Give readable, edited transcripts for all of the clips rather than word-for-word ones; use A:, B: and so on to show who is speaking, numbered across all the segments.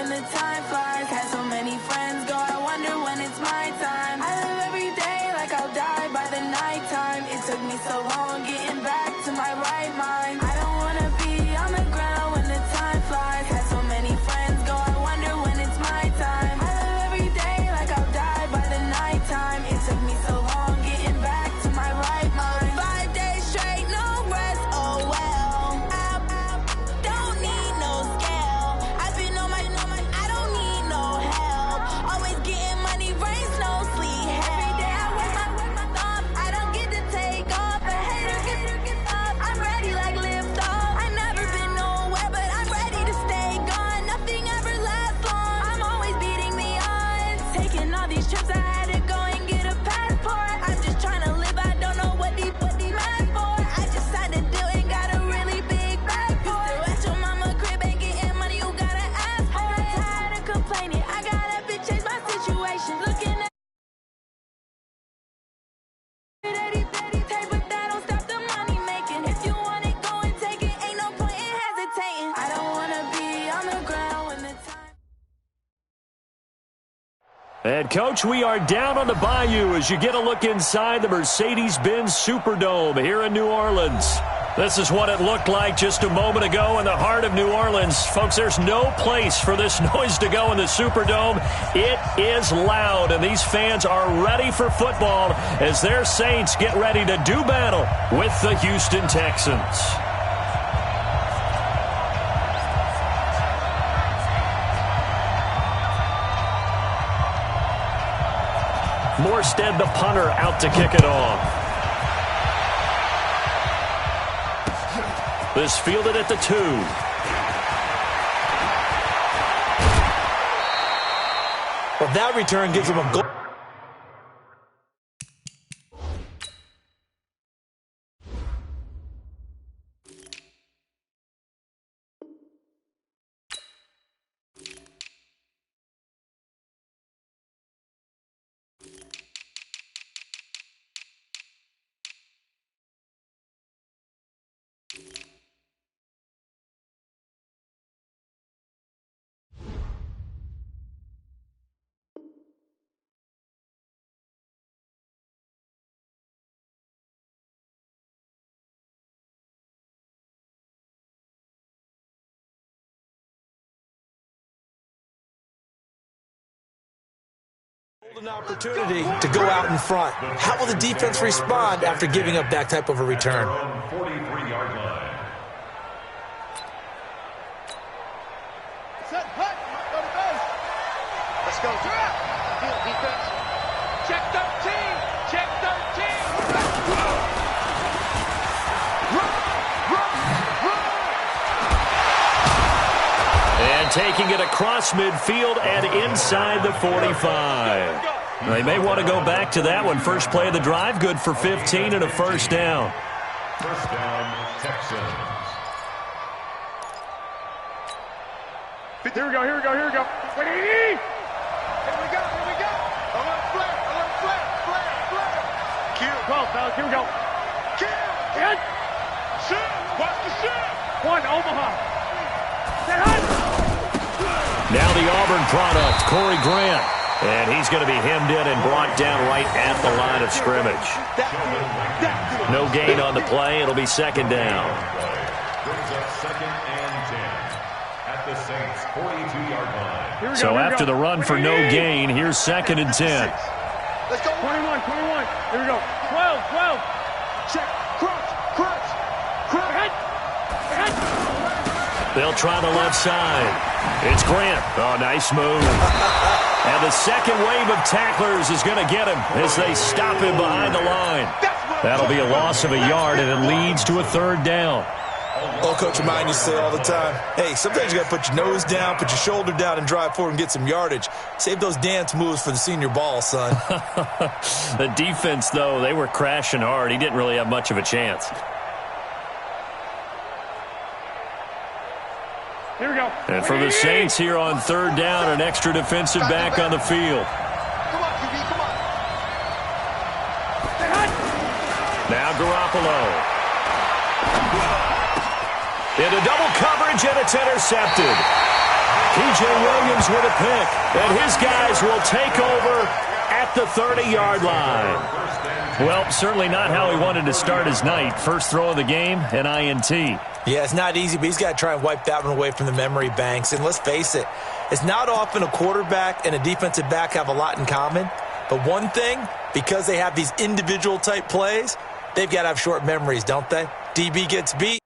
A: when the time flies. Had so many friends go, I wonder when it's my time. I live every day like I'll die by the nighttime. It took me so long getting back to my right mind. I don't wanna be on the ground when the time flies. Had so many friends go, I wonder when it's my time. I live every day like I'll die by the nighttime. It took me so long getting back to my right mind. 5 days straight, no rest, oh well. Don't need no scale. I've been on my, I don't need no help. Always getting money, rains, no sleep. Every day I work my thumb. I don't get to take off. A hater get up. I'm ready like lift off. I never been nowhere, but I'm ready to stay gone. Nothing ever lasts long. I'm always beating the odds. Taking all these trips, I had to go and get a passport. I'm just trying to live, I don't know what the mad for. I just signed a deal and got a really big bag for it. At your mama crib ain't getting money, you gotta ask for it. Tired of complaining, I gotta change my situation. Looking at but that don't stop the money making. If you want it, go and take it. Ain't no point in hesitating. I don't wanna be on the ground when the time.
B: And, Coach, we are down on the bayou as you get a look inside the Mercedes-Benz Superdome here in New Orleans. This is what it looked like just a moment ago in the heart of New Orleans. Folks, there's no place for this noise to go in the Superdome. It is loud, and these fans are ready for football as their Saints get ready to do battle with the Houston Texans. Morstead, the punter, out to kick it off. This fielded at the 2.
C: Well, that return gives him a goal. An opportunity to go out in front. How will the defense respond after giving up that type of a return?
D: 43-yard line.
E: Set, hut, go to base. Let's go. Field defense. Check 13. Check 13.
B: And taking it across midfield and inside the 45. They may want to go back to that one. First play of the drive, good for 15 and a first down.
D: First down, Texans.
E: Here we go, here we go, here we go. Here we go, here we go. Alert flare. Q. 12, fellas, here we go. Q. Hit. Shoot. Watch the shoot. 1, Omaha. Set hut.
B: Now the Auburn product, Corey Grant. And he's going to be hemmed in and brought down right at the line of scrimmage. No gain on the play. It'll be second down.
D: Brings up second and 10 at the Saints' 42-yard line.
B: So after the run for no gain, here's second and 10.
E: Let's go. 21. Here we go. 12. Check. Crunch.
B: They'll try the left side. It's Grant. Oh, nice move. And the second wave of tacklers is going to get him as they stop him behind the line. That'll be a loss of a yard, and it leads to a third down.
C: Oh, Coach Remind used to say all the time, hey, sometimes you got to put your nose down, put your shoulder down, and drive forward and get some yardage. Save those dance moves for the senior ball, son.
B: The defense, though, they were crashing hard. He didn't really have much of a chance.
E: Here we go.
B: And for the Saints here on third down, an extra defensive back on the field.
E: Come on, QB, come on.
B: Now Garoppolo. Into double coverage, and it's intercepted. P.J. Williams with a pick, and his guys will take over at the 30-yard line. Well, certainly not how he wanted to start his night. First throw of the game, an INT.
C: Yeah, it's not easy, but he's got to try and wipe that one away from the memory banks. And let's face it, it's not often a quarterback and a defensive back have a lot in common. But one thing, because they have these individual type plays, they've got to have short memories, don't they? DB gets beat.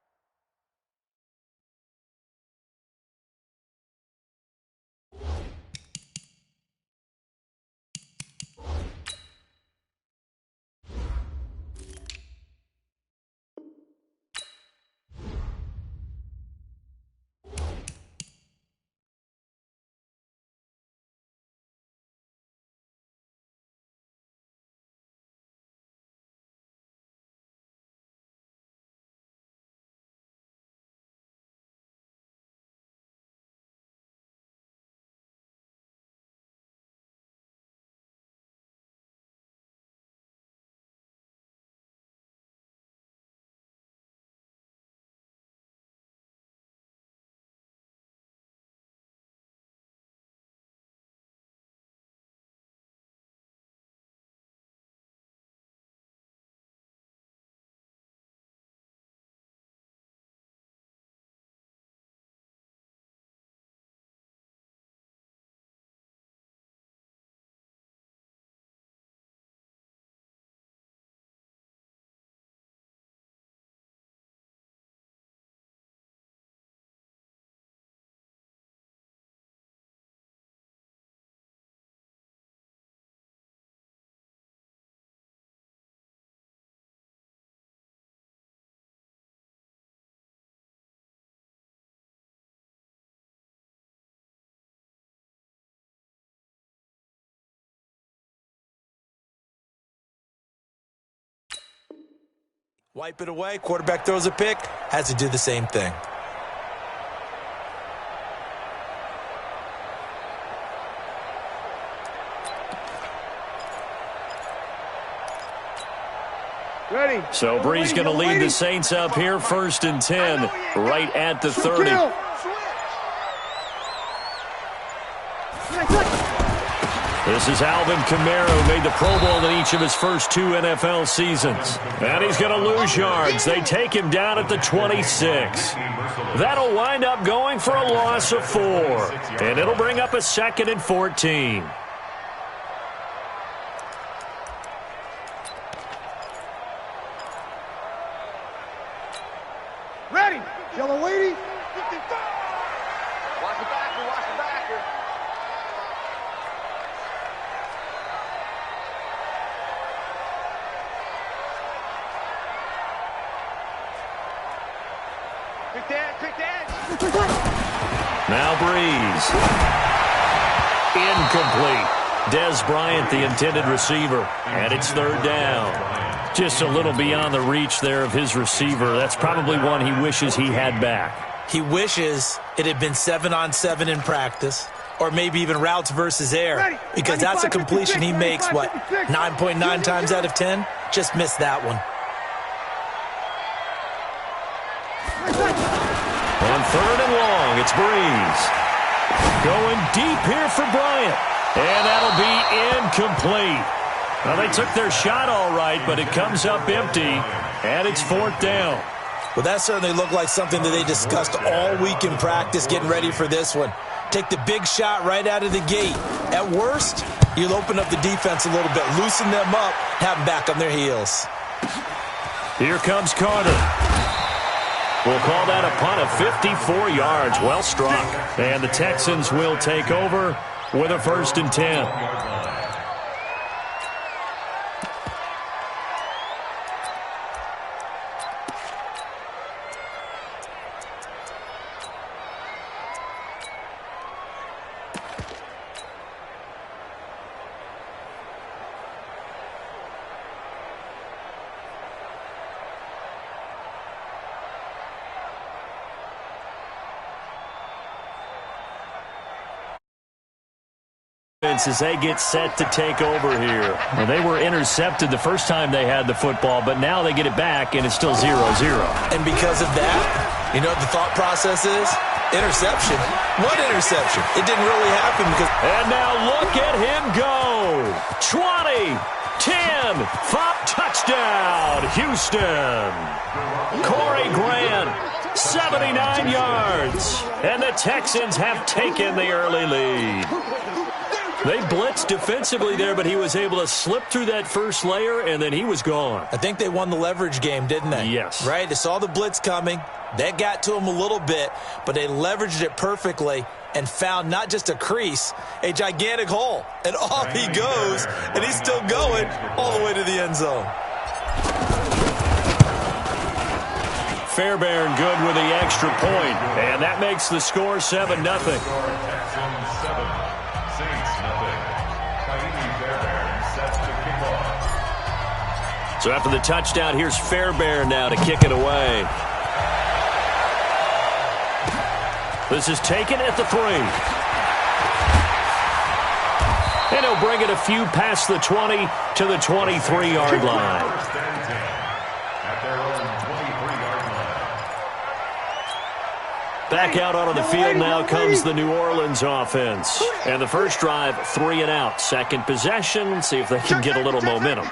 C: Wipe it away. Quarterback throws a pick. Has to do the same thing.
E: Ready.
B: So Bree's going to lead the Saints up here, 1st and 10, right at the 30. This is Alvin Kamara, who made the Pro Bowl in each of his first 2 NFL seasons. And he's going to lose yards. They take him down at the 26. That'll wind up going for a loss of 4. And it'll bring up a 2nd and 14.
E: Ready. Yellow 80. 55. Watch the backer. Watch the backer. Quick dance.
B: Now Breeze. Incomplete. Des Bryant, the intended receiver. And it's 3rd down. Just a little beyond the reach there of his receiver. That's probably one he wishes he had back.
C: He wishes it had been 7-on-7 in practice, or maybe even routes versus air, because that's a completion he makes, 9.9 times out of 10? Just missed that one.
B: On 3rd and long, it's Breeze. Going deep here for Bryant. And that'll be incomplete. Well, they took their shot all right, but it comes up empty, and it's 4th down.
C: Well, that certainly looked like something that they discussed all week in practice, getting ready for this one. Take the big shot right out of the gate. At worst, you'll open up the defense a little bit, loosen them up, have them back on their heels.
B: Here comes Carter. We'll call that a punt of 54 yards. Well struck. And the Texans will take over with a 1st and 10. As they get set to take over here. Well, they were intercepted the first time they had the football, but now they get it back, and it's still 0-0.
C: And because of that, you know what the thought process is? Interception? What interception? It didn't really happen because...
B: And now look at him go. 20, 10, 5, touchdown, Houston. Corey Grant, 79 yards. And the Texans have taken the early lead. They blitzed defensively there, but he was able to slip through that first layer, and then he was gone.
C: I think they won the leverage game, didn't they?
B: Yes.
C: Right? They saw the blitz coming. That got to him a little bit, but they leveraged it perfectly and found not just a crease, a gigantic hole. And off he goes, and he's still going all the way to the end zone.
B: Fairbairn good with the extra point, and that makes the score 7-0. So after the touchdown, here's Fairbairn now to kick it away. This is taken at the 3. And he'll bring it a few past the 20 to the 23-yard line. Back out onto the field now comes the New Orleans offense. And the first drive, 3 and out. Second possession, see if they can get a little momentum.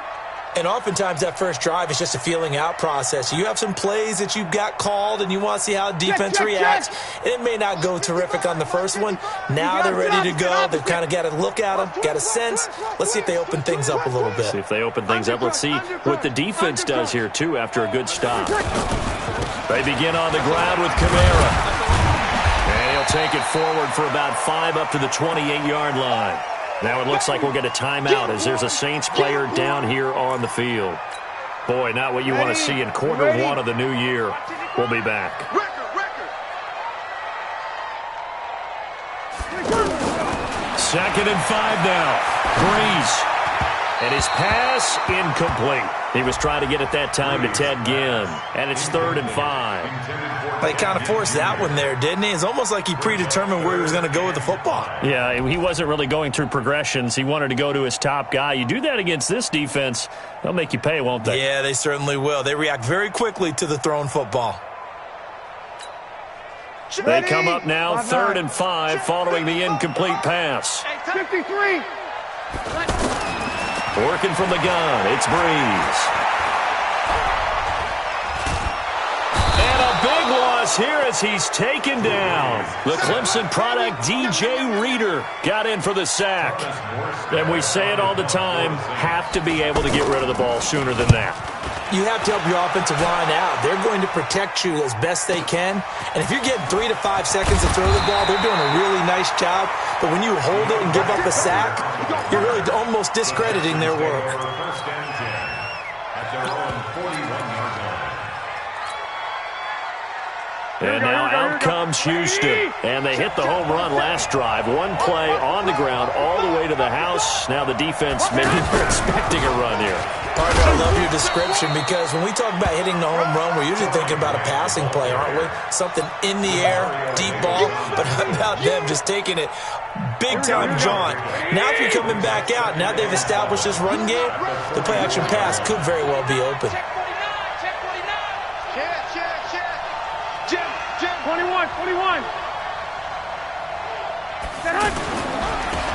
C: And oftentimes that first drive is just a feeling out process. You have some plays that you've got called and you want to see how defense reacts. And it may not go terrific on the first one. Now they're ready to go. They've kind of got to look at them, got a sense. Let's see if they open things up a little bit.
B: See if they open things up. Let's see what the defense does here, too, after a good stop. They begin on the ground with Kamara. And he'll take it forward for about 5 up to the 28-yard line. Now it looks like we'll get a timeout as there's a Saints player down here on the field. Boy, not what you want to see in quarter 1 of the new year. We'll be back. 2nd and 5 now. Breeze. And his pass incomplete. He was trying to get it that time to Ted Ginn. And it's 3rd and 5.
C: They kind of forced that one there, didn't he? It's almost like he predetermined where he was going to go with the football.
B: Yeah, he wasn't really going through progressions. He wanted to go to his top guy. You do that against this defense, they'll make you pay, won't they?
C: Yeah, they certainly will. They react very quickly to the thrown football.
B: They come up now, 3rd and 5, following the incomplete pass.
E: 53.
B: Working from the gun, it's Breeze. And a big loss here as he's taken down. The Clemson product, DJ Reader, got in for the sack. And we say it all the time, have to be able to get rid of the ball sooner than that.
C: You have to help your offensive line out. They're going to protect you as best they can. And if you're getting 3 to 5 seconds to throw the ball, they're doing a really nice job. But when you hold it and give up a sack, you're really almost discrediting their work.
B: And now out comes Houston. And they hit the home run last drive. One play on the ground all the way to the house. Now the defense, maybe they're expecting a run here.
C: Parker, I love your description because when we talk about hitting the home run, we're usually thinking about a passing play, aren't we? Something in the air, deep ball. But how about them just taking it big-time jaunt? Now if you're coming back out, now they've established this run game, the play-action pass could very well be open.
E: 21.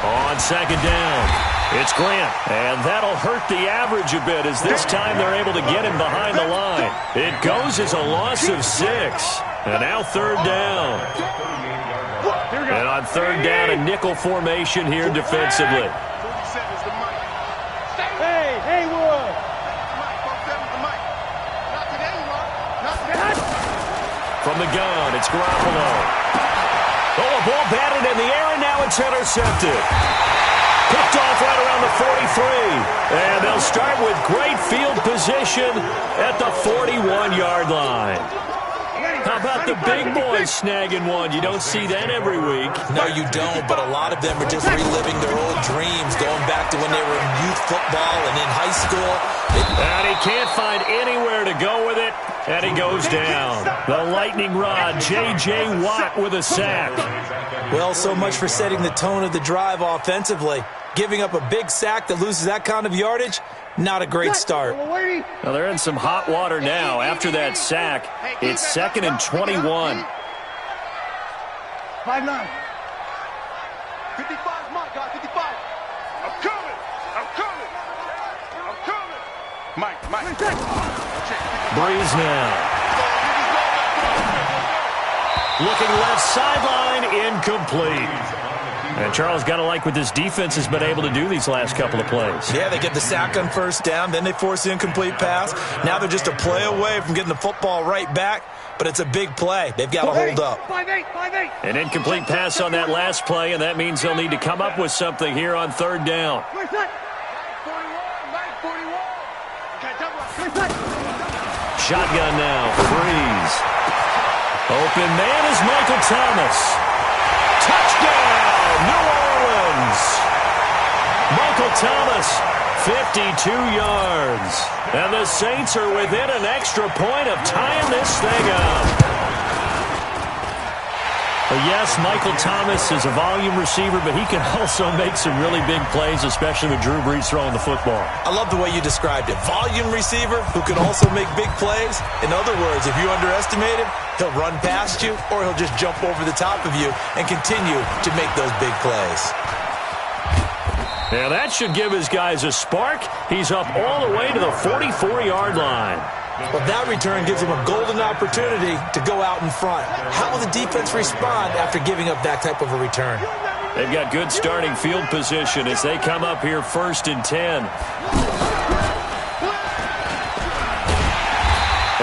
B: On 2nd down, it's Grant. And that'll hurt the average a bit as this time they're able to get him behind the line. It goes as a loss of 6. And now 3rd down. And on 3rd down, a nickel formation here defensively.
E: Hey, Wood.
B: From the gun, it's Garoppolo. Oh, a ball batted in the air, and now it's intercepted. Picked off right around the 43. And they'll start with great field position at the 41-yard line. How about the big boys snagging one? You don't see that every week.
C: No, you don't, but a lot of them are just reliving their old dreams, going back to when they were in youth football and in high school.
B: And he can't find anywhere to go with it, and he goes down. The lightning rod, J.J. Watt with a sack.
C: Well, so much for setting the tone of the drive offensively. Giving up a big sack that loses that kind of yardage, not a great start.
B: Well, they're in some hot water now. After that sack, it's 2nd and 21.
E: 5'9". 55 is my guy, 55. I'm coming. Mike.
B: Breeze now. Looking left sideline, incomplete. And Charles, got to like what this defense has been able to do these last couple of plays.
C: Yeah, they get the sack on first down, then they force the incomplete pass. Now they're just a play away from getting the football right back, but it's a big play. They've got to hold up.
E: 5'8".
B: An incomplete pass on that last play, and that means they'll need to come up with something here on third down. Shotgun now for Breeze. Open man is Michael Thomas. Touchdown, New Orleans. Michael Thomas, 52 yards. And the Saints are within an extra point of tying this thing up. Well, yes, Michael Thomas is a volume receiver, but he can also make some really big plays, especially with Drew Brees throwing the football.
C: I love the way you described it. Volume receiver who can also make big plays. In other words, if you underestimate him, he'll run past you or he'll just jump over the top of you and continue to make those big plays.
B: Now that should give his guys a spark. He's up all the way to the 44-yard line.
C: Well, that return gives them a golden opportunity to go out in front. How will the defense respond after giving up that type of a return?
B: They've got good starting field position as they come up here 1st and 10.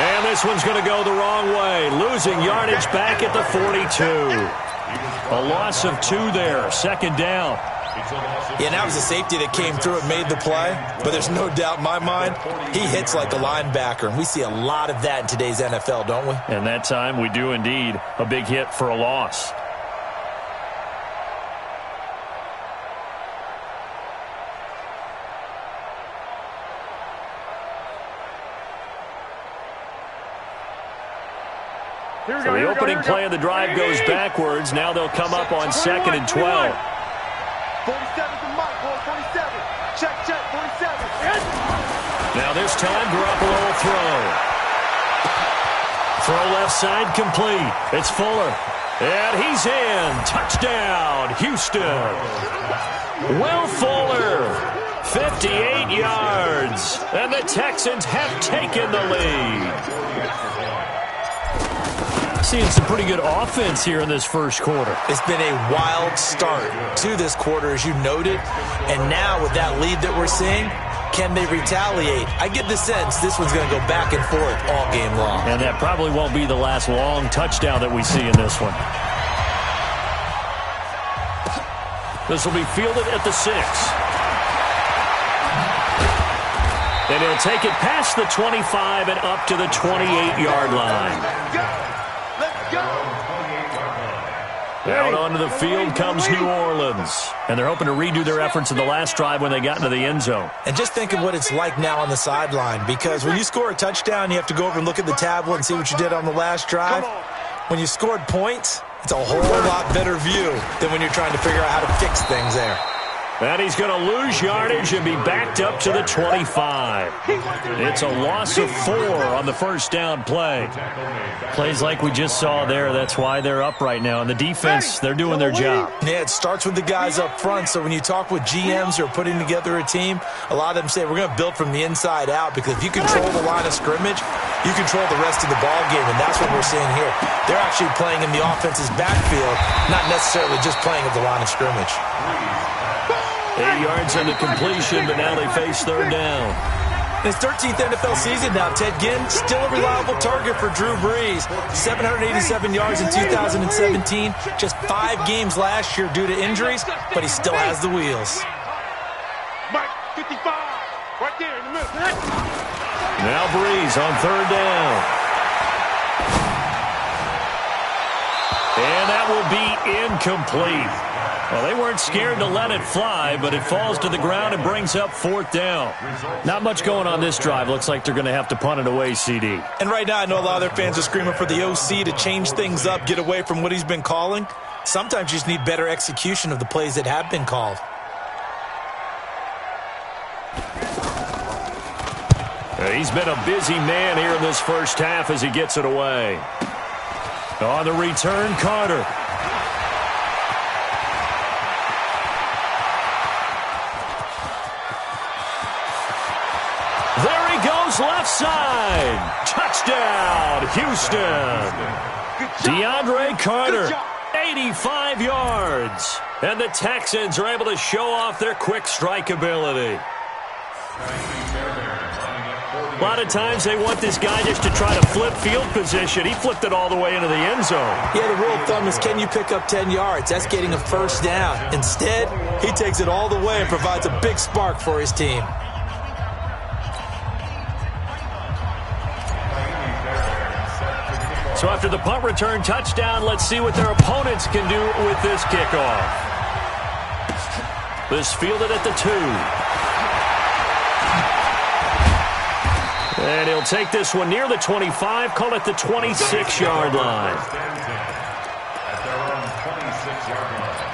B: And this one's going to go the wrong way. Losing yardage back at the 42. A loss of 2 there. 2nd down.
C: Yeah, and that was a safety that came through and made the play. But there's no doubt in my mind, he hits like a linebacker. And we see a lot of that in today's NFL, don't we?
B: And that time we do indeed. A big hit for a loss. So the opening play of the drive goes backwards. Now they'll come up on 2nd and 12.
E: 47 to Mike, boy, 47. Check, 47.
B: Now this time, Garoppolo will throw. Throw left side complete. It's Fuller. And he's in. Touchdown, Houston. Will Fuller, 58 yards. And the Texans have taken the lead. Seeing some pretty good offense here in this first quarter.
C: It's been a wild start to this quarter, as you noted. And now with that lead that we're seeing, can they retaliate? I get the sense this one's going to go back and forth all game long.
B: And that probably won't be the last long touchdown that we see in this one. This will be fielded at the 6. And he'll take it past the 25 and up to the 28-yard line. Out onto the field comes New Orleans. And they're hoping to redo their efforts in the last drive when they got into the end zone.
C: And just think of what it's like now on the sideline. Because when you score a touchdown, you have to go over and look at the tablet and see what you did on the last drive. When you scored points, it's a whole lot better view than when you're trying to figure out how to fix things there.
B: And he's going to lose yardage and be backed up to the 25. It's a loss of 4 on the first down play. Plays like we just saw there. That's why they're up right now. And the defense, they're doing their job.
C: Yeah, it starts with the guys up front. So when you talk with GMs who are putting together a team, a lot of them say we're going to build from the inside out, because if you control the line of scrimmage, you control the rest of the ball game, and that's what we're seeing here. They're actually playing in the offense's backfield, not necessarily just playing at the line of scrimmage.
B: 8 yards on the completion, but now they face third down.
C: In his 13th NFL season now, Ted Ginn, still a reliable target for Drew Brees. 787 yards in 2017, just 5 games last year due to injuries, but he still has the wheels.
E: Mike, 55, right there in the middle.
B: Now Brees on third down. And that will be incomplete. Well, they weren't scared to let it fly, but it falls to the ground and brings up 4th down. Not much going on this drive. Looks like they're going to have to punt it away, CD.
C: And right now, I know a lot of their fans are screaming for the OC to change things up, get away from what he's been calling. Sometimes you just need better execution of the plays that have been called.
B: He's been a busy man here in this first half as he gets it away. On the return, Carter. goes left side. Touchdown, Houston. DeAndre Carter, 85 yards. And the Texans are able to show off their quick strike ability. A lot of times they want this guy just to try to flip field position. He flipped it all the way into the end zone.
C: Yeah, the rule of thumb is, can you pick up 10 yards? That's getting a first down. Instead, he takes it all the way and provides a big spark for his team.
B: So after the punt return touchdown, let's see what their opponents can do with this kickoff. This fielded at the 2. And he'll take this one near the 25, call it the 26-yard line.
D: At their own 26-yard line.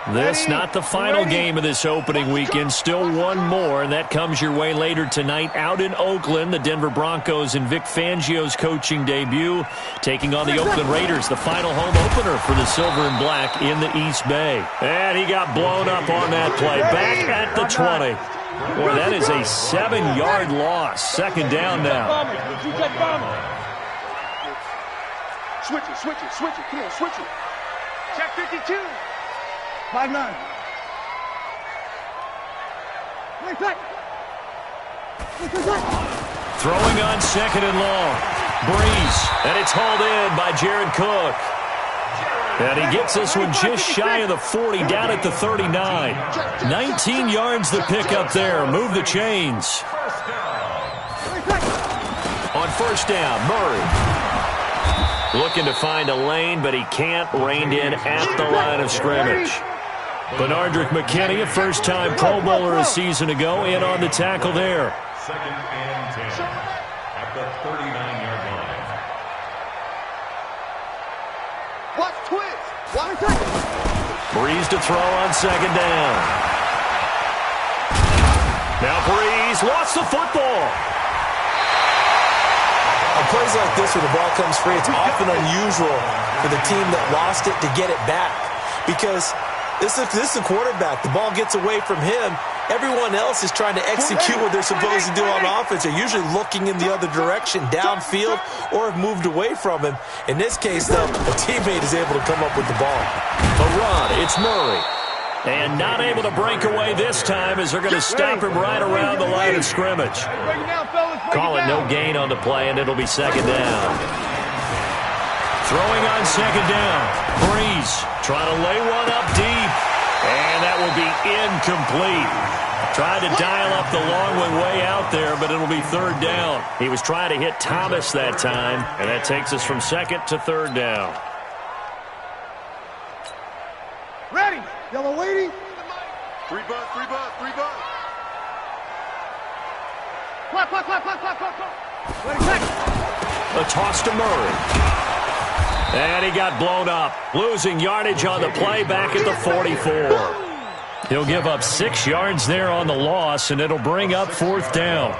B: This not the final game of this opening weekend. Still one more, and that comes your way later tonight out in Oakland. The Denver Broncos and Vic Fangio's coaching debut taking on the Oakland Raiders, the final home opener for the Silver and Black in the East Bay. And he got blown up on that play. Back at the 20. Boy, that is a 7-yard loss. Second down now.
E: Switch it. Come on, switch it. Check 52. 5-9.
B: Throwing on second and long. Breeze, and it's hauled in by Jared Cook. And he gets this one just shy of the 40, down at the 39. 19 yards the pickup there. Move the chains. On first down, Murray. Looking to find a lane, but he can't. Reined in at the line of scrimmage. Benardrick McKinney, a first-time Pro Bowler a season ago, in on the tackle there.
D: Second and 10 at the 39-yard line.
E: Watch twist.
B: Breeze to throw on second down. Now Breeze lost the football.
C: On plays like this where the ball comes free, it's often unusual for the team that lost it to get it back. Because this is a quarterback. The ball gets away from him. Everyone else is trying to execute what they're supposed to do on offense. They're usually looking in the other direction, downfield, or have moved away from him. In this case, though, a teammate is able to come up with the ball.
B: The run, it's Murray. And not able to break away this time as they're going to stop him right around the line of scrimmage. Call it no gain on the play, and it'll be second down. Throwing on second down. Breeze trying to lay one up deep. And that will be incomplete. Tried to dial up the long one way out there, but it'll be third down. He was trying to hit Thomas that time, and that takes us from second to third down.
E: Ready. Yellow waiting. Three bud. Clap. Ready, check.
B: A toss to Murray. And he got blown up. Losing yardage on the play back at the 44. He'll give up 6 yards there on the loss, and it'll bring up fourth down.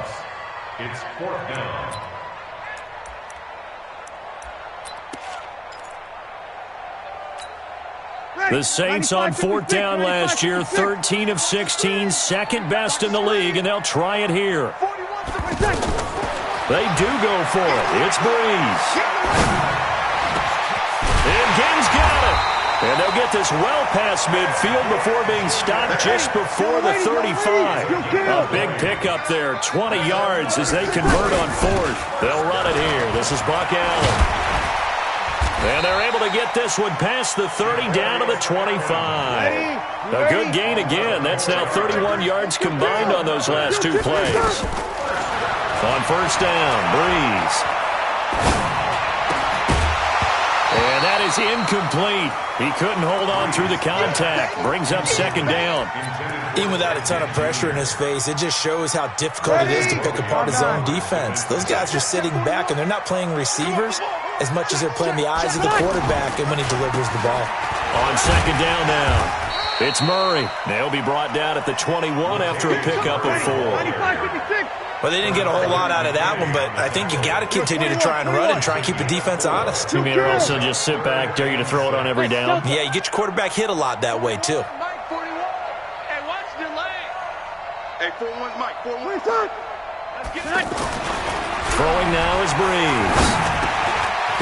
D: It's fourth down.
B: The Saints on fourth down last year, 13 of 16, second best in the league, and they'll try it here. They do go for it. It's Breeze. And Gaines got it. And they'll get this well past midfield before being stopped just before the 35. A big pickup there, 20 yards as they convert on fourth. They'll run it here. This is Buck Allen. And they're able to get this one past the 30 down to the 25. A good gain again. That's now 31 yards combined on those last two plays. On first down, Breeze. And that is incomplete. He couldn't hold on through the contact. Brings up second down.
C: Even without a ton of pressure in his face, it just shows how difficult it is to pick apart his own defense. Those guys are sitting back, and they're not playing receivers as much as they're playing the eyes of the quarterback and when he delivers the ball.
B: On second down now, it's Murray. They'll be brought down at the 21 after a pickup of 4.
C: Well, they didn't get a whole lot out of that one, but I think you got to continue to try and run and try and keep the defense honest.
B: You mean also just sit back, dare you to throw it on every down?
C: Yeah, you get your quarterback hit a lot that way, too.
B: Throwing now is Breeze.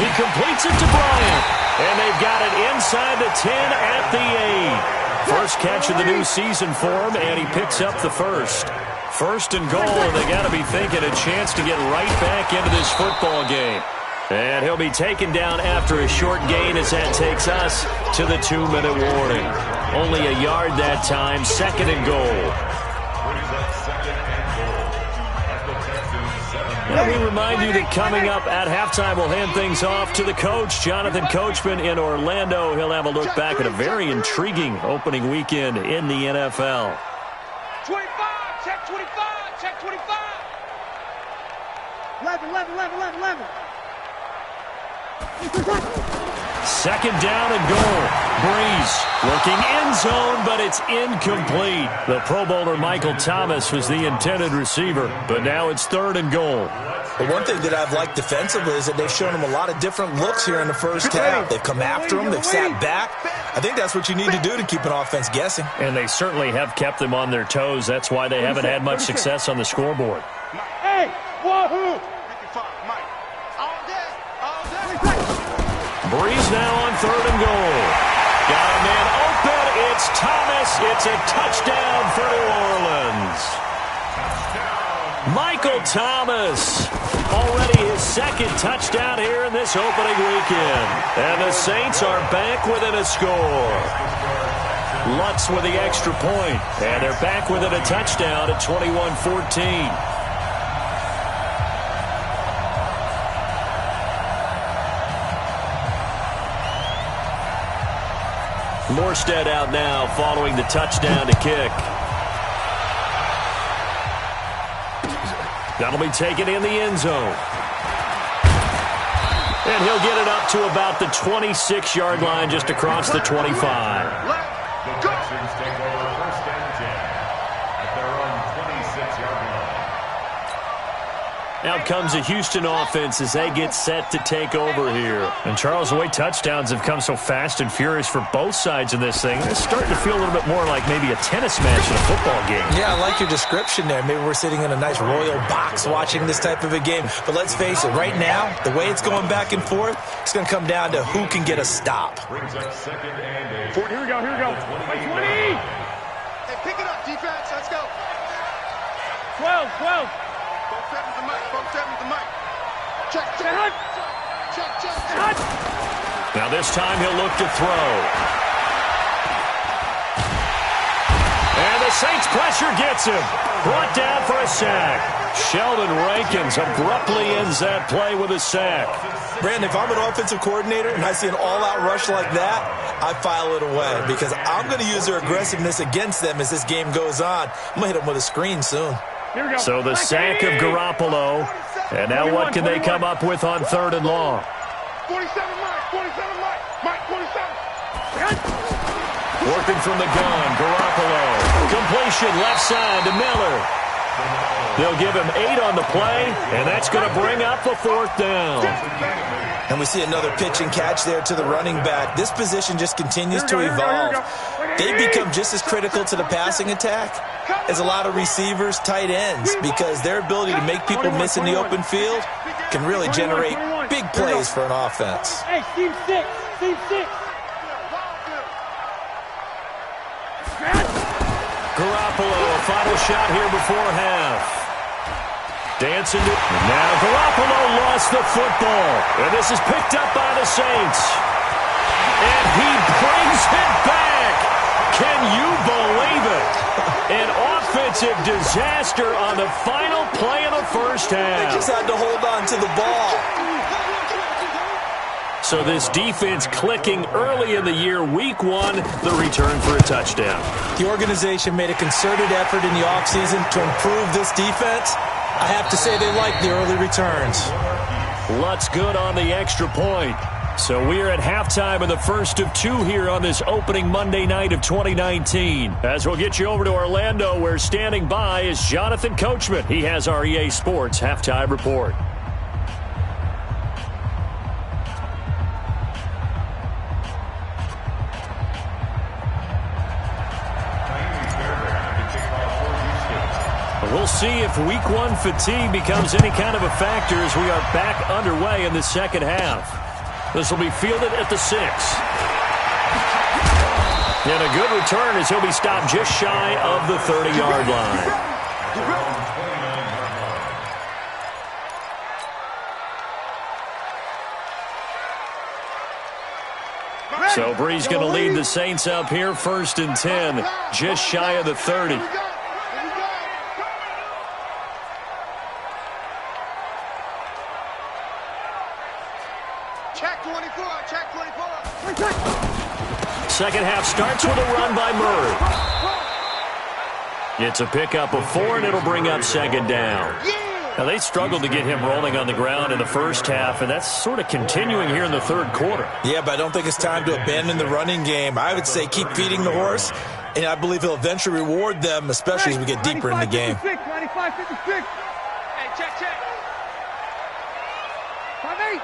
B: He completes it to Bryant. And they've got it inside the 10 at the 8. First catch of the new season for him, and he picks up the first. First and goal, and they got to be thinking a chance to get right back into this football game. And he'll be taken down after a short gain as that takes us to the 2-minute warning. Only a yard that time, second and goal. And we remind you that coming up at halftime, we'll hand things off to the coach, Jonathan Coachman in Orlando. He'll have a look back at a very intriguing opening weekend in the NFL.
E: 25, check 25, check 25. 11.
B: Second down and goal. Breeze looking end zone, but it's incomplete. The Pro Bowler Michael Thomas was the intended receiver, but now it's third and goal.
C: But one thing that I've liked defensively is that they've shown him a lot of different looks here in the first half. They've come after him. They've sat back. I think that's what you need to do to keep an offense guessing.
B: And they certainly have kept them on their toes. That's why they haven't had much success on the scoreboard.
E: Hey, wahoo!
B: Breeze now on third and goal. Got a man open. It's Thomas. It's a touchdown for New Orleans. Michael Thomas. Already his second touchdown here in this opening weekend. And the Saints are back within a score. Lutz with the extra point. And they're back within a touchdown at 21-14. Morstead out now following the touchdown to kick. That'll be taken in the end zone. And he'll get it up to about the 26-yard line, just across the 25.
D: The Texans take over first and 10 at their own 26-yard line.
B: Out comes the Houston offense as they get set to take over here. And Charles, the way touchdowns have come so fast and furious for both sides in this thing, it's starting to feel a little bit more like maybe a tennis match in a football game.
C: Yeah, I like your description there. Maybe we're sitting in a nice royal box watching this type of a game. But let's face it, right now, the way it's going back and forth, it's going to come down to who can get a stop.
D: Brings up second and 8.
E: Here we go. 20. Hey, pick it up, defense. Let's go. 12. Both sevens the mic. Check.
B: Now this time he'll look to throw. And the Saints pressure gets him. Brought down for a sack. Sheldon Rankins abruptly ends that play with a sack.
C: Brandon, if I'm an offensive coordinator and I see an all-out rush like that, I file it away because I'm going to use their aggressiveness against them as this game goes on. I'm going to hit them with a screen soon.
B: So the sack of Garoppolo. And now what can they come up with on third and long?
E: 47 Mike, 47.
B: Working from the gun, Garoppolo. Completion left side to Miller. They'll give him 8 on the play, and that's going to bring up a fourth down.
C: And we see another pitch and catch there to the running back. This position just continues to evolve. They become just as critical to the passing attack as a lot of receivers, tight ends, because their ability to make people miss in the open field can really generate big plays for an offense.
E: Hey, team 6.
B: Garoppolo, a final shot here before half. Dancing to... Now Garoppolo lost the football. And this is picked up by the Saints. And he brings it back. Can you believe it? An offensive disaster on the final play of the first half.
C: They just had to hold on to the ball.
B: So this defense clicking early in the year, week 1, the return for a touchdown.
C: The organization made a concerted effort in the offseason to improve this defense. I have to say they like the early returns.
B: Lutz good on the extra point. So we are at halftime of the first of 2 here on this opening Monday night of 2019. As we'll get you over to Orlando, where standing by is Jonathan Coachman. He has our EA Sports halftime report. We'll see if week one fatigue becomes any kind of a factor as we are back underway in the second half. This will be fielded at the 6. And a good return as he'll be stopped just shy of the 30-yard line. So Bree's going to lead the Saints up here, 1st and 10, just shy of the 30.
E: Check 24, check 24.
B: Second half starts with a run by Murray. It's a pickup of 4, and it'll bring up 2nd down. Now, they struggled to get him rolling on the ground in the first half, and that's sort of continuing here in the third quarter.
C: Yeah, but I don't think it's time to abandon the running game. I would say keep feeding the horse, and I believe he'll eventually reward them, especially as we get deeper in the game.
E: 95-56. Hey, check. 5-8.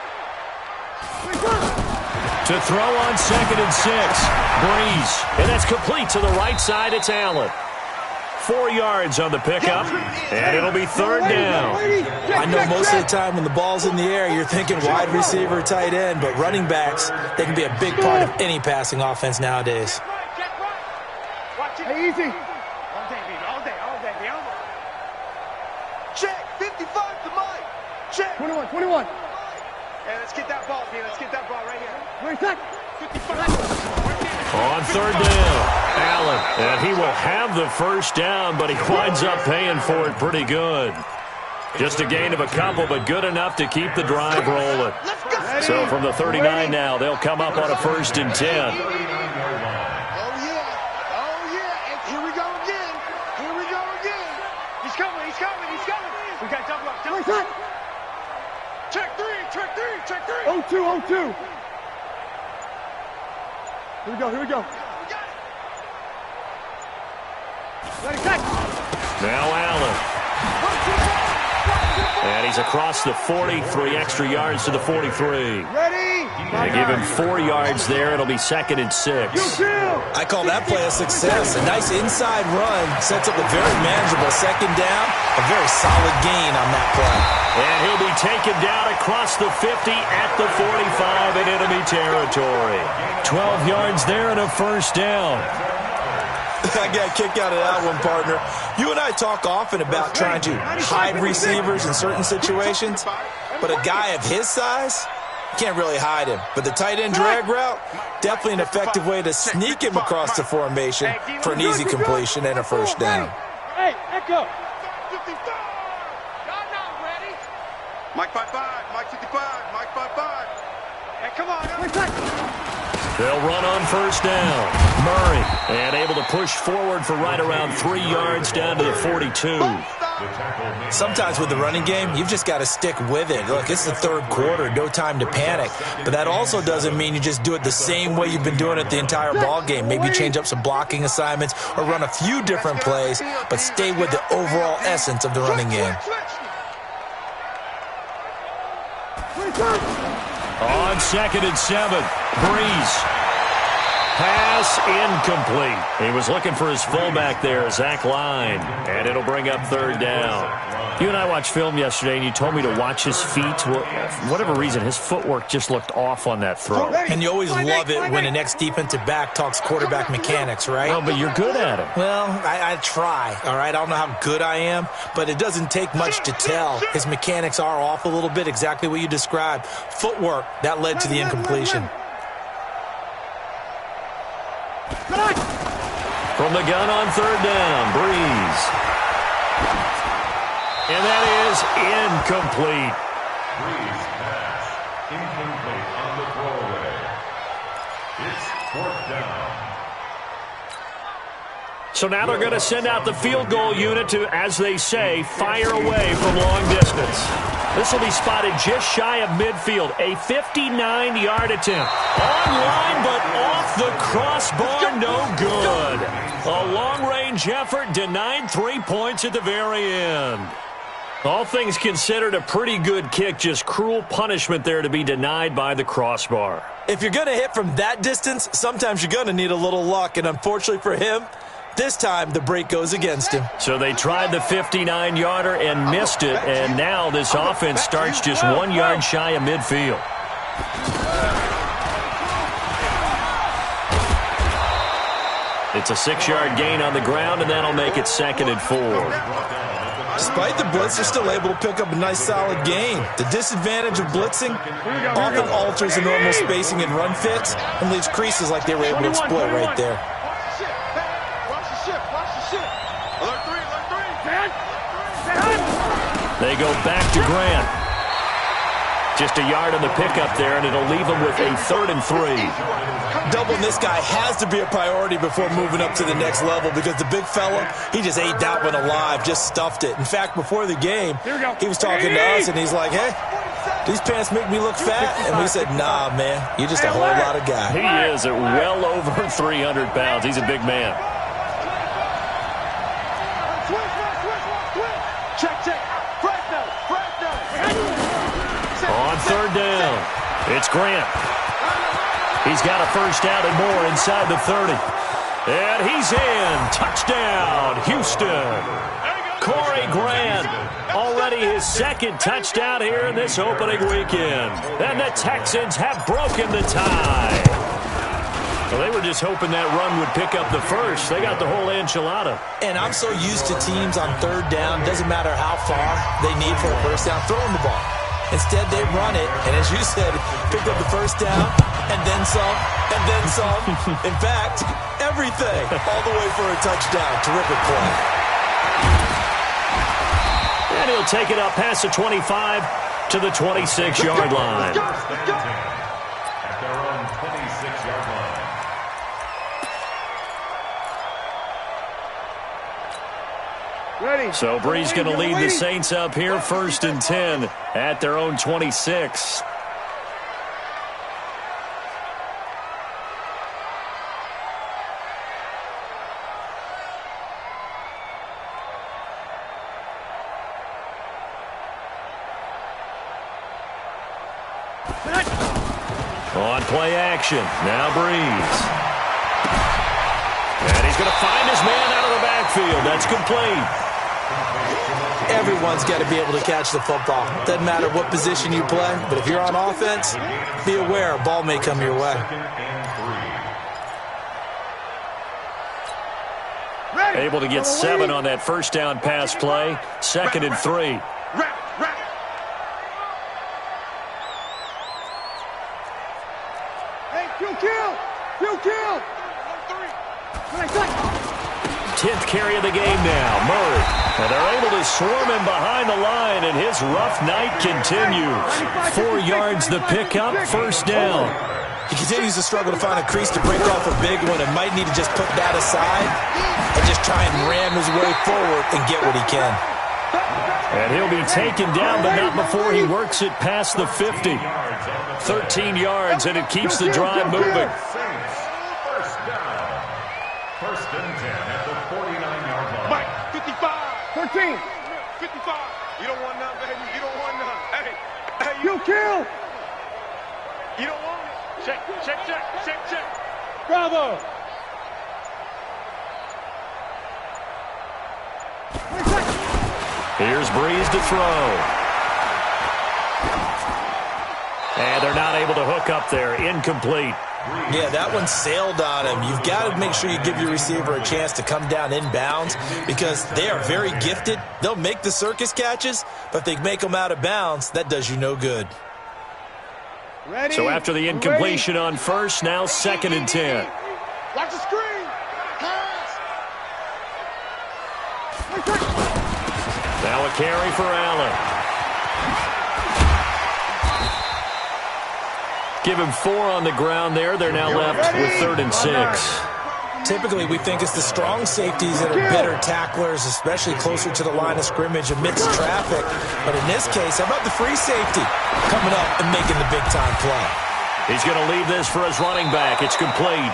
B: To throw on 2nd and 6, Breeze. And that's complete to the right side. It's Allen. 4 yards on the pickup, and it'll be 3rd down.
C: I know most of the time when the ball's in the air, you're thinking wide receiver, tight end, but running backs, they can be a big part of any passing offense nowadays.
E: Hey, easy. All day, baby. Check, 55 to Mike. Check. 21. Hey, let's get that ball, D. Let's get that ball right here. Where's that? 55.
B: On 3rd down, Allen. And he will have the 1st down, but he winds up paying for it pretty good. Just a gain of a couple, but good enough to keep the drive rolling. So from the 39 now, they'll come up on a 1st and 10.
E: Oh, yeah. Here we go again. He's coming. We got double up. Where's that? Check 3. 0-2. Here we go. Ready, catch.
B: Now Allen. And he's across the 40, 3 extra yards to the 43.
E: Ready.
B: They give him 4 yards there. It'll be 2nd and 6.
C: I call that play a success. A nice inside run sets up a very manageable 2nd down. A very solid gain on that play.
B: And he'll be taken down across the 50 at the 45 in enemy territory. 12 yards there and a 1st down.
C: I got a kick out of that one, partner. You and I talk often about trying to hide receivers in certain situations, but a guy of his size, you can't really hide him. But the tight end drag route, definitely an effective way to sneak him across the formation for an easy completion and a 1st down.
E: Hey, echo. 55. Y'all not ready. Mike 55, Mike 55, Mike 55. Hey, come on.
B: They'll run on 1st down. Murray, and able to push forward for right around 3 yards down to the 42.
C: Sometimes with the running game, you've just got to stick with it. Look, it's the 3rd quarter, no time to panic. But that also doesn't mean you just do it the same way you've been doing it the entire ball game. Maybe change up some blocking assignments or run a few different plays, but stay with the overall essence of the running game.
B: On 2nd and 7, Breeze. Pass incomplete. He was looking for his fullback there, Zach Line, and it'll bring up 3rd down. You and I watched film yesterday, and you told me to watch his feet. Well, for whatever reason, his footwork just looked off on that throw.
C: And you always love it when an ex-defensive back talks quarterback mechanics, right?
B: Well, but you're good at it.
C: Well, I try, all right? I don't know how good I am, but it doesn't take much to tell. His mechanics are off a little bit, exactly what you described. Footwork, that led to the incompletion.
B: From the gun on 3rd down, Breeze. And that is incomplete.
D: Breeze pass. Incomplete on the throwaway. It's 4th down.
B: So now they're going to send out the field goal unit to, as they say, fire away from long distance. This will be spotted just shy of midfield. A 59-yard attempt. Online, but off the crossbar, no good. A long-range effort denied 3 points at the very end. All things considered, a pretty good kick. Just cruel punishment there to be denied by the crossbar.
C: If you're going to hit from that distance, sometimes you're going to need a little luck. And unfortunately for him, This time, the break goes against him.
B: So they tried the 59-yarder and missed it, and now this offense starts just 1 yard shy of midfield. It's a 6-yard gain on the ground, and that'll make it 2nd and 4.
C: Despite the blitz, they're still able to pick up a nice, solid gain. The disadvantage of blitzing often alters the normal spacing and run fits and leaves creases like they were able to exploit right there.
B: They go back to Grant. Just a yard on the pickup there, and it'll leave them with a 3rd and 3.
C: Doubling this guy has to be a priority before moving up to the next level because the big fella, he just ate that one alive, just stuffed it. In fact, before the game, he was talking to us, and he's like, hey, these pants make me look fat. And we said, nah, man, you're just a whole lot of guy.
B: He is at well over 300 pounds. He's a big man. On 3rd down, it's Grant. He's got a first down and more inside the 30. And he's in. Touchdown, Houston. Corey Grant, already his 2nd touchdown here in this opening weekend. And the Texans have broken the tie. Well, they were just hoping that run would pick up the first. They got the whole enchilada.
C: And I'm so used to teams on 3rd down, doesn't matter how far they need for a first down, throwing the ball. Instead, they run it, and as you said, picked up the first down, and then some, and then some. In fact, everything, all the way for a touchdown. Terrific play.
B: And he'll take it up past the 25 to the 26-yard line.
D: At their own 26-yard line.
B: So Bree's going to lead the Saints up here, 1st and 10 at their own 26. On play action, now Breeze. And he's going to find his man out of the backfield. That's complete.
C: Everyone's got to be able to catch the football. Doesn't matter what position you play, but if you're on offense, be aware a ball may come your way.
B: Able to get 7 on that first down pass play. 2nd and 3.
E: You kill.
B: 10th carry of the game now, Murray. And they're able to swarm him behind the line, and his rough night continues. 4 yards the pickup, first down.
C: He continues to struggle to find a crease to break off a big one and might need to just put that aside and just try and ram his way forward and get what he can.
B: And he'll be taken down, but not before he works it past the 50. 13 yards, and it keeps the drive moving.
D: First and 10 at the 49-yard line.
E: Mike, 55. 13. 55. You don't want none, baby. You don't want none. Hey, you kill. You don't want it. Check. Bravo.
B: Here's Breeze to throw. And they're not able to hook up there. Incomplete.
C: Yeah, that one sailed on him. You've got to make sure you give your receiver a chance to come down inbounds because they are very gifted. They'll make the circus catches, but if they make them out of bounds, that does you no good.
E: Ready.
B: So after the incompletion on first, now 2nd and 10.
E: Watch the screen. Pass.
B: Now a carry for Allen. Give him 4 on the ground there. They're now left with 3rd and 6.
C: Typically, we think it's the strong safeties that are better tacklers, especially closer to the line of scrimmage amidst traffic. But in this case, how about the free safety coming up and making the big-time play?
B: He's going to leave this for his running back. It's complete.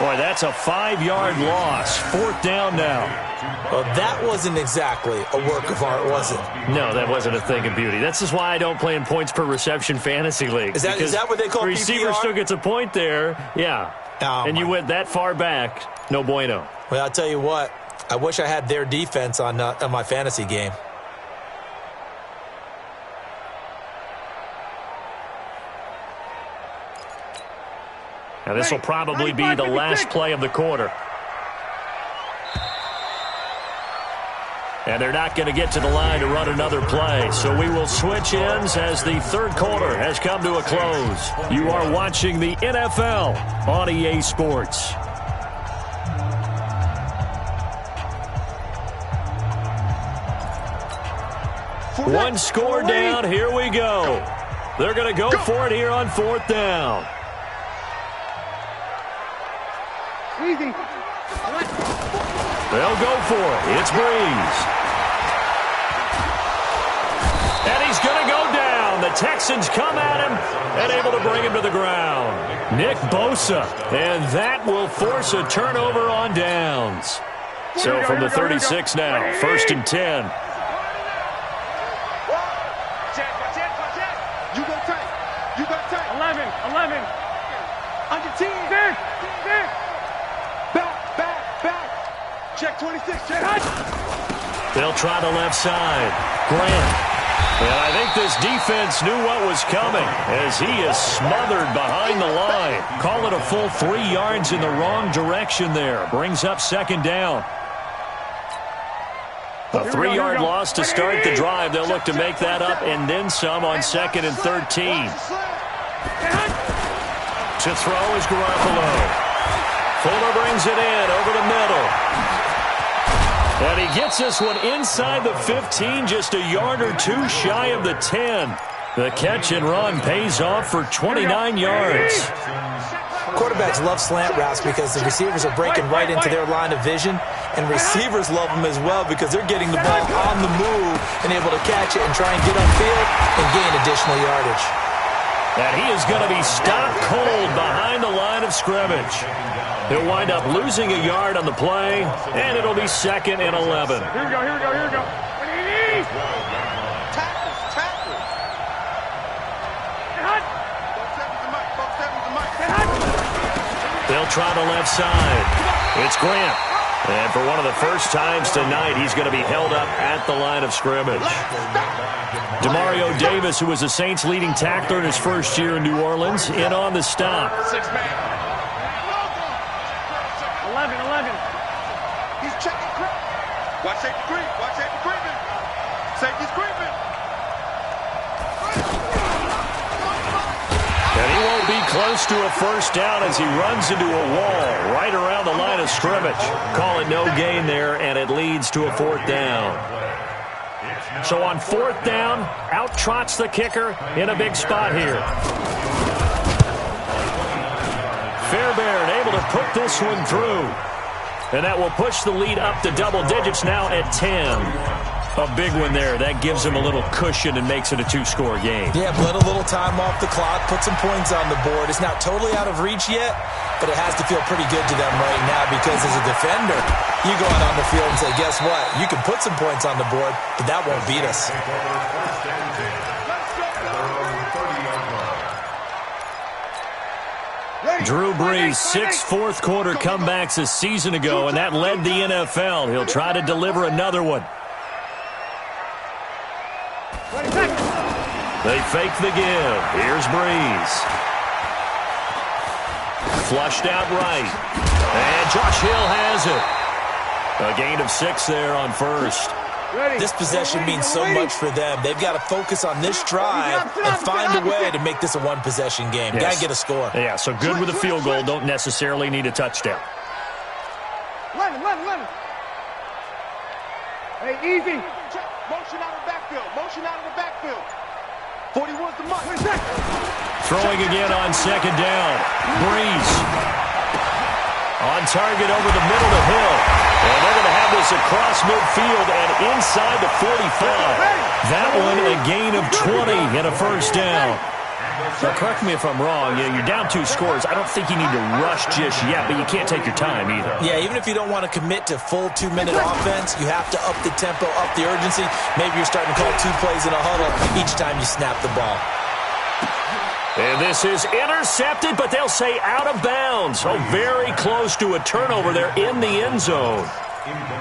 B: Boy, that's a 5-yard loss. 4th down now.
C: Well, that wasn't exactly a work of art, was it?
B: No, that wasn't a thing of beauty. This is why I don't play in points per reception fantasy leagues.
C: Is that what they call
B: the receiver
C: PPR?
B: still gets a point there. Yeah.
C: Oh,
B: and you went that far back. No bueno.
C: Well, I'll tell you what. I wish I had their defense on my fantasy game.
B: Now this will probably be the last play of the quarter. And they're not going to get to the line to run another play. So we will switch ends as the third quarter has come to a close. You are watching the NFL on EA Sports. One score down. Here we go. They're going to go for it here on fourth down.
E: Easy.
B: They'll go for it. It's Breeze. And he's going to go down. The Texans come at him and able to bring him to the ground. Nick Bosa. And that will force a turnover on downs. So from the 36 now, first and 10.
E: You got tight. You got tight. 11. On your team. Back. Check 26. Check.
B: They'll try the left side. Grant. And I think this defense knew what was coming as he is smothered behind the line. Call it a full 3 yards in the wrong direction there. Brings up second down. A 3-yard loss to start the drive. They'll look to make that up and then some on second and 13. To throw is Garoppolo. Fuller brings it in over the middle. And he gets this one inside the 15, just a yard or two shy of the 10. The catch and run pays off for 29 yards.
C: Quarterbacks love slant routes because the receivers are breaking right into their line of vision, and receivers love them as well because they're getting the ball on the move and able to catch it and try and get upfield and gain additional yardage.
B: And he is going to be stopped cold behind the line of scrimmage. He'll wind up losing a yard on the play, and it'll be second and 11.
E: Here we go.
B: They'll try the left side. It's Grant. And for one of the first times tonight, he's going to be held up at the line of scrimmage. Demario Davis, who was the Saints' leading tackler in his first year in New Orleans, in on the stop.
E: 6-man. 11. He's checking crap. Watch safety creeping. Safety's creeping.
B: And he won't be close to a first down as he runs into a wall right around the line of scrimmage. Call it no gain there, and it leads to a fourth down. So on fourth down, out trots the kicker in a big spot here. Fairbairn able to put this one through. And that will push the lead up to double digits now at 10. A big one there. That gives him a little cushion and makes it a 2-score game.
C: Yeah, let a little time off the clock, put some points on the board. It's not totally out of reach yet, but it has to feel pretty good to them right now because as a defender, you go out on the field and say, guess what? You can put some points on the board, but that won't beat us.
B: Drew Brees, 6 fourth-quarter comebacks a season ago, and that led the NFL. He'll try to deliver another one. They fake the give. Here's Brees. Flushed out right. And Josh Hill has it. A gain of 6 there on first.
C: This possession means so much for them. They've got to focus on this drive and find a way to make this a one-possession game.
B: Yes.
C: Got to get a score.
B: Yeah, so good with a field goal. Don't necessarily need a touchdown.
E: 11. Hey, easy. Motion out of the backfield. 41's the mark.
B: Throwing again on second down. Brees. On target over the middle to Hill. And they're going to have this across midfield and inside the 45. That one a gain of 20 and a first down. Now, correct me if I'm wrong. You're down 2 scores. I don't think you need to rush just yet, but you can't take your time either.
C: Yeah, even if you don't want to commit to full 2-minute offense, you have to up the tempo, up the urgency. Maybe you're starting to call 2 plays in a huddle each time you snap the ball.
B: And this is intercepted, but they'll say out of bounds. So very close to a turnover there in the end zone.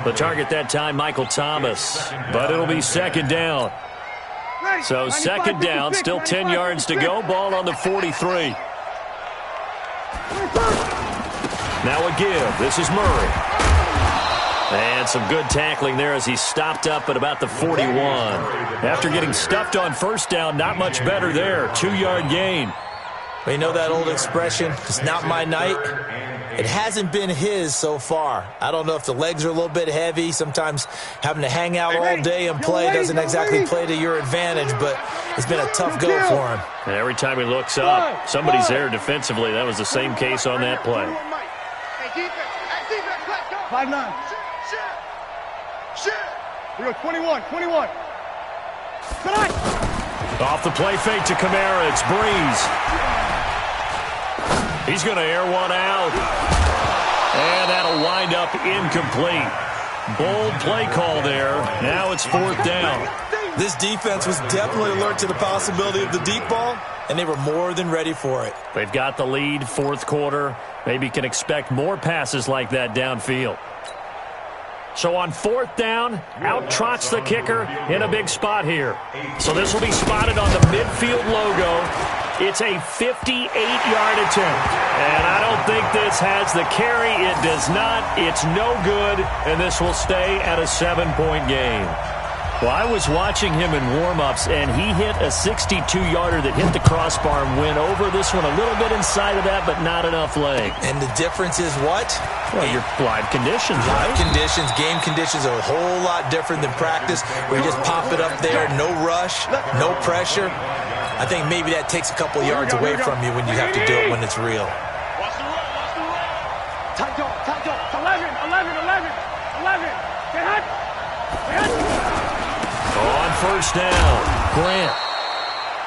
B: The target that time, Michael Thomas. But it'll be second down. So second down, still 10 yards to go. Ball on the 43. Now a give. This is Murray. And some good tackling there as he stopped up at about the 41. After getting stuffed on first down, not much better there. 2-yard gain.
C: Well, you know that old expression, it's not my night. It hasn't been his so far. I don't know if the legs are a little bit heavy. Sometimes having to hang out all day and play doesn't exactly play to your advantage, but it's been a tough go for him.
B: And every time he looks up, somebody's there defensively. That was the same case on that play.
E: 5-9. We go 21.
B: Off the play fake to Kamara. It's Breeze. He's going to air one out. And that'll wind up incomplete. Bold play call there. Now it's fourth down.
C: This defense was definitely alert to the possibility of the deep ball, and they were more than ready for it.
B: They've got the lead, fourth quarter. Maybe can expect more passes like that downfield. So on fourth down, out trots the kicker in a big spot here. So this will be spotted on the midfield logo. It's a 58-yard attempt. And I don't think this has the carry. It does not. It's no good. And this will stay at a 7-point game. Well, I was watching him in warm-ups, and he hit a 62-yarder that hit the crossbar and went over. This one a little bit inside of that, but not enough leg.
C: And the difference is what?
B: Well, your live conditions,
C: live
B: right?
C: conditions, game conditions are a whole lot different than practice, where you just pop it up there, no rush, no pressure. I think maybe that takes a couple yards away from you when you have to do it when it's real.
E: Tight dog. 11. Get hot.
B: On first down, Grant.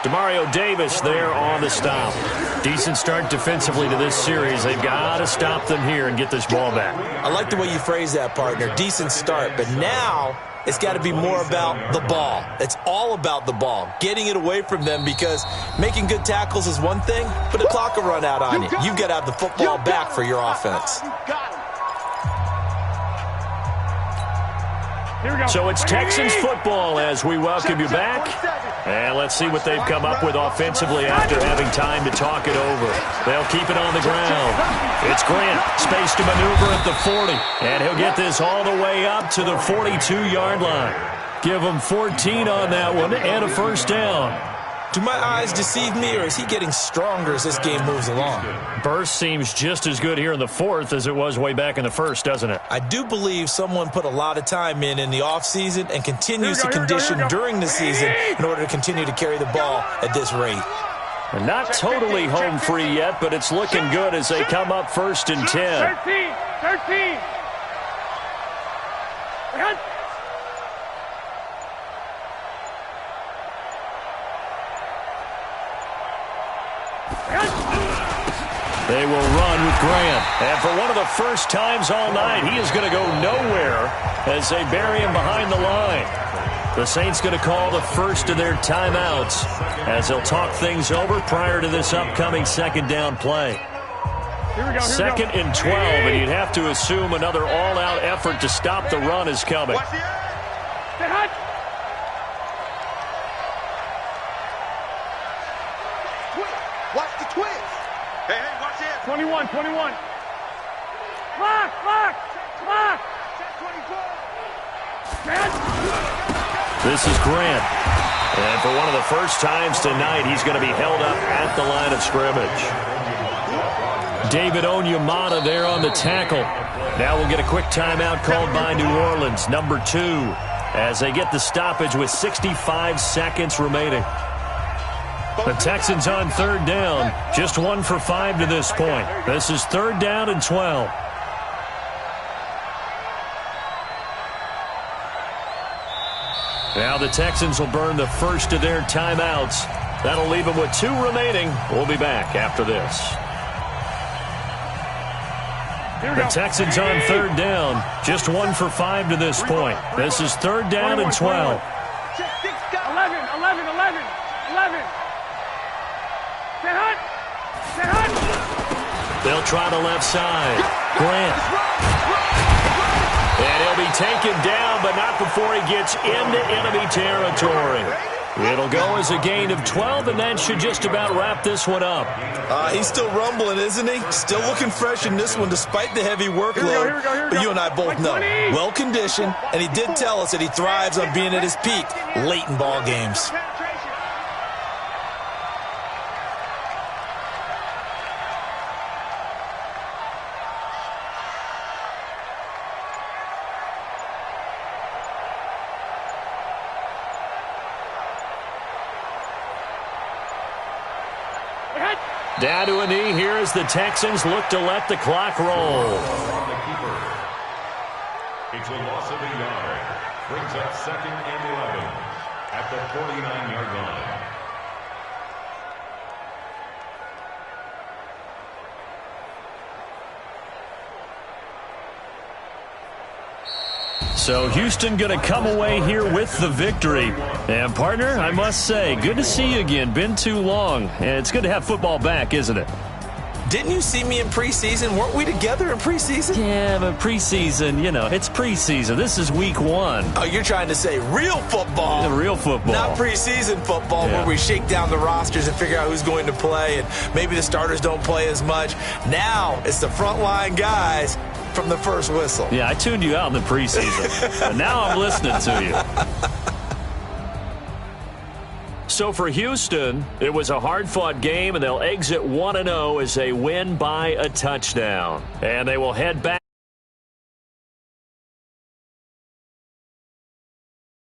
B: Demario Davis there on the stop. Decent start defensively to this series. They've got to stop them here and get this ball back.
C: I like the way you phrase that, partner. Decent start, but now it's got to be more about the ball. It's all about the ball, getting it away from them, because making good tackles is one thing, but the clock will run out on you. You've got to have the football back for your offense.
B: So it's Texans football as we welcome you back. And let's see what they've come up with offensively after having time to talk it over. They'll keep it on the ground. It's Grant, space to maneuver at the 40. And he'll get this all the way up to the 42-yard line. Give him 14 on that one and a first down.
C: Do my eyes deceive me, or is he getting stronger as this game moves along?
B: Burst seems just as good here in the fourth as it was way back in the first, doesn't it?
C: I do believe someone put a lot of time in the offseason and continues to condition during the season in order to continue to carry the ball at this rate.
B: And not totally home free yet, but it's looking good as they come up first and 10.
E: 13.
B: They will run with Grant. And for one of the first times all night, he is going to go nowhere as they bury him behind the line. The Saints going to call the first of their timeouts as they'll talk things over prior to this upcoming second down play. Second and 12, and you'd have to assume another all-out effort to stop the run is coming.
E: Watch the twist. Hey, watch it. 21. Lock.
B: This is Grant. And for one of the first times tonight, he's going to be held up at the line of scrimmage. David Onyemata there on the tackle. Now we'll get a quick timeout called by New Orleans, number 2, as they get the stoppage with 65 seconds remaining. The Texans on third down, just 1 for 5 to this point. This is third down and 12. Now the Texans will burn the first of their timeouts. That'll leave them with 2 remaining. We'll be back after this. The Texans on third down, just 1 for 5 to this point. This is third down and 12.
E: 11.
B: They'll try the left side. Grant. And he'll be taken down, but not before he gets into enemy territory. It'll go as a gain of 12, and that should just about wrap this one up.
C: He's still rumbling, isn't he? Still looking fresh in this one despite the heavy workload. But you and I both know, well-conditioned, and he did tell us that he thrives on being at his peak late in ball games.
B: Down to a knee here as the Texans look to let the clock roll.
D: From the keeper. It's a loss of a yard. Brings up 2nd and 11 at the 49-yard line.
B: So Houston going to come away here with the victory. And, partner, I must say, good to see you again. Been too long. And it's good to have football back, isn't it?
C: Didn't you see me in preseason? Weren't we together in preseason?
B: Yeah, but preseason, you know, it's preseason. This is week 1.
C: Oh, you're trying to say real football.
B: Real football.
C: Not preseason football where we shake down the rosters and figure out who's going to play, and maybe the starters don't play as much. Now it's the frontline guys from the first whistle.
B: Yeah, I tuned you out in the preseason. And now I'm listening to you. So for Houston, it was a hard-fought game, and they'll exit 1-0 as they win by a touchdown. And they will head back.